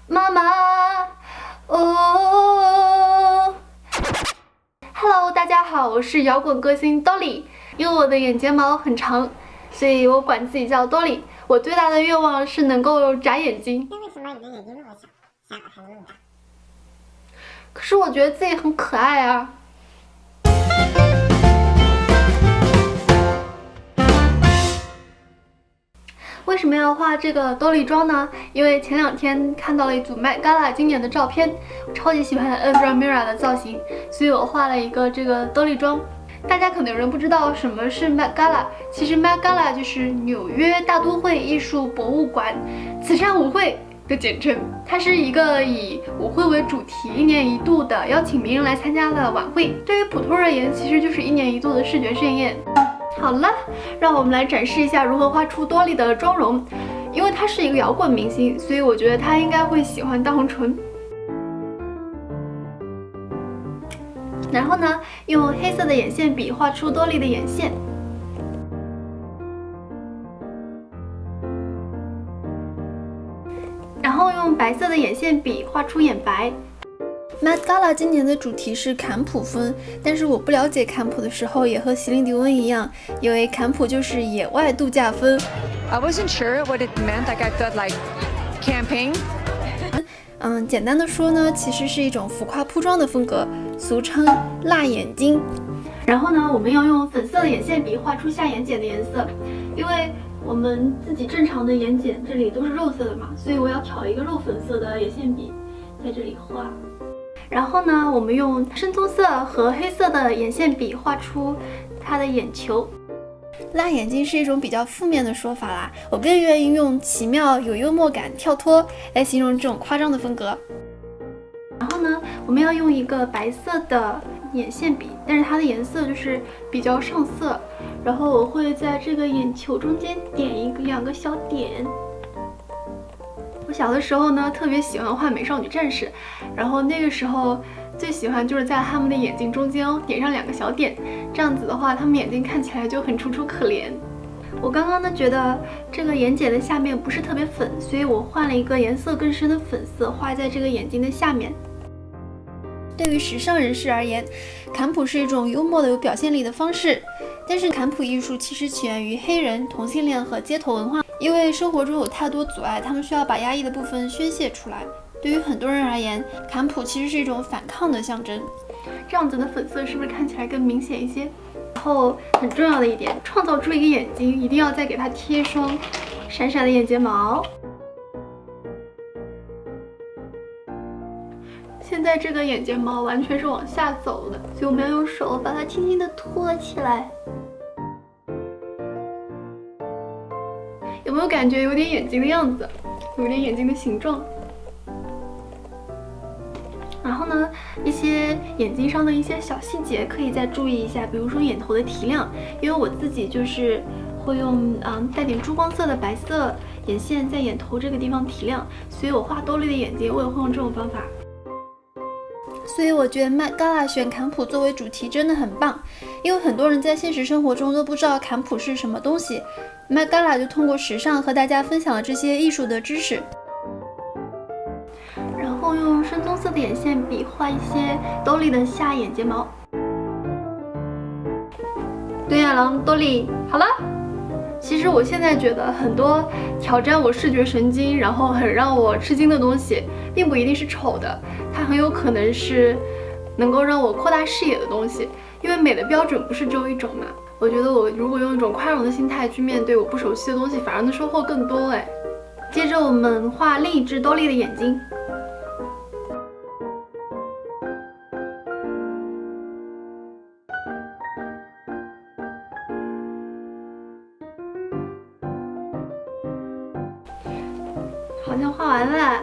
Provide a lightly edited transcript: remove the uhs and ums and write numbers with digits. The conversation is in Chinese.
妈妈，哦，Hello，大家好，我是摇滚歌星 Dolly。因为我的眼睫毛很长，所以我管自己叫 Dolly。我最大的愿望是能够眨眼睛。那为什么你的眼睛那么小，下巴还能那么大？可是我觉得自己很可爱啊。为什么要画这个兜里妆呢？因为前2天看到了一组 Met Gala 今年的照片，我超级喜欢 Ezra Miller 的造型，所以我画了一个这个兜里妆。大家可能有人不知道什么是 Met Gala， 其实 Met Gala 就是纽约大都会艺术博物馆慈善舞会的简称。它是一个以舞会为主题，1年1度的邀请名人来参加的晚会。对于普通人而言，其实就是1年1度的视觉盛宴。好了，让我们来展示一下如何画出多莉的妆容。因为她是一个摇滚明星，所以我觉得她应该会喜欢大红唇。然后呢，用黑色的眼线笔画出多莉的眼线。然后用白色的眼线笔画出眼白。Met Gala 今年的主题是坎普风，但是我不了解坎普的时候，也和席琳迪翁一样，以为坎普就是野外度假风。I wasn't sure what it meant. Like I thought like camping. 简单的说呢，其实是一种浮夸铺装的风格，俗称辣眼睛。然后呢，我们要用粉色的眼线笔画出下眼睑的颜色，因为我们自己正常的眼睑这里都是肉色的嘛，所以我要挑一个肉粉色的眼线笔在这里画。然后呢，我们用深棕色和黑色的眼线笔画出它的眼球。辣眼睛是一种比较负面的说法啦，我更愿意用奇妙、有幽默感、跳脱来形容这种夸张的风格。然后呢，我们要用一个白色的眼线笔，但是它的颜色就是比较上色。然后我会在这个眼球中间点2个小点。我小的时候呢，特别喜欢画美少女战士，然后那个时候最喜欢就是在他们的眼睛中间点上2个小点，这样子的话，他们眼睛看起来就很楚楚可怜。我刚刚呢觉得这个眼睑的下面不是特别粉，所以我换了一个颜色更深的粉色画在这个眼睛的下面。对于时尚人士而言，坎普是一种幽默的有表现力的方式，但是坎普艺术其实起源于黑人、同性恋和街头文化。因为生活中有太多阻碍，他们需要把压抑的部分宣泄出来。对于很多人而言，坎普其实是一种反抗的象征。这样子的粉色是不是看起来更明显一些？然后很重要的一点，创造出一个眼睛，一定要再给它贴双闪闪的眼睫毛。现在这个眼睫毛完全是往下走的，所以我们要用手把它轻轻的托起来。有没有感觉有点眼睛的样子，有点眼睛的形状？然后呢，一些眼睛上的一些小细节可以再注意一下，比如说眼头的提亮，因为我自己就是会用带点珠光色的白色眼线在眼头这个地方提亮，所以我画多莉的眼睛我也会用这种方法。所以我觉得 Met Gala 选坎普作为主题真的很棒，因为很多人在现实生活中都不知道坎普是什么东西。Met Gala 就通过时尚和大家分享了这些艺术的知识。然后用深棕色的眼线笔画一些多莉的下眼睫毛。对呀，狼多莉，好了。其实我现在觉得很多挑战我视觉神经，然后很让我吃惊的东西，并不一定是丑的，它很有可能是能够让我扩大视野的东西。因为美的标准不是只有一种嘛。我觉得我如果用一种宽容的心态去面对我不熟悉的东西，反而能收获更多哎。接着我们画另一只多莉的眼睛。好像画完了。